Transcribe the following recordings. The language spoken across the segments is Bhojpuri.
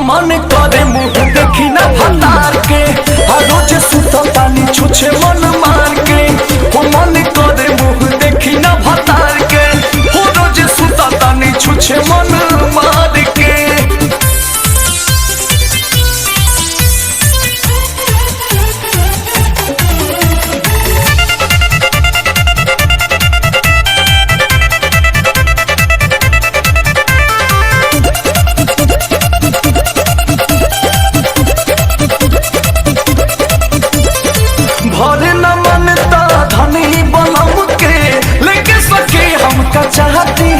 मन करे मुँह देखी ना भतार के, रोज सुततानी छुछे मन मार के। मन करे मुँह देखी ना भतार के, रोज सुततानी छुछे मन मार के। भरे न मनता धनी बलम के, लेके सके हमका चाहती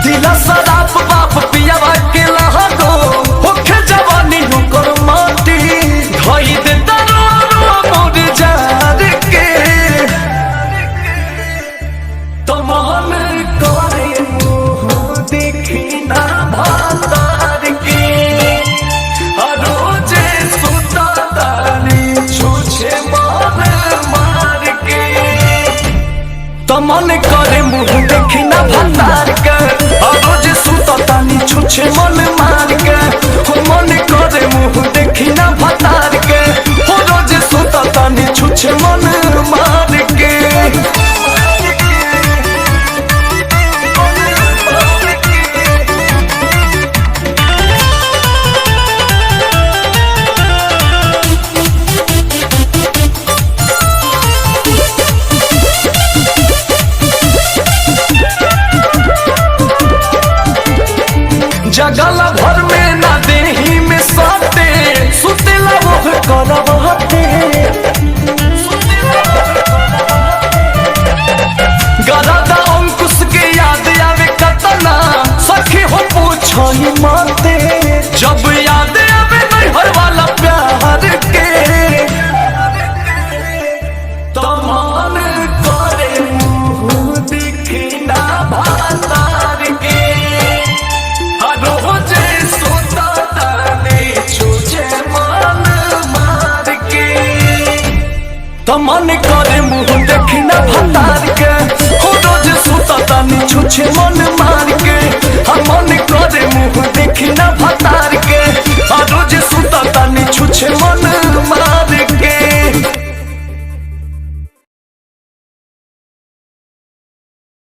दिला शराब बाप पियावा के लहगो, होखे जवानी होकर माटी धोई दे तरो मोर जार के। तो मन करे मुँह देखी ना भतार के, रोजे सुततानी छुछे मन मार के। तो मन करे मुँह देखी ना भतार के, रोज सुततानी छुछे मन मार के। मन करे मुँह देखी ना भतार के, रोज सुततानी छुछे मन मार के। जगला भर में ना देही में साते, सुतेला वो करवते। गरादा अंकुश के याद आवे कतना, सखी हो पूछो ही माते। जब याद आवे नैहर वाला प्यार के, तो मन करे मुँह देखी ना भतार के। रोजे सुततानी छुछे मन मार के। तो मन करे मुँह देखी ना भतार के, रोज सुततानी छुछे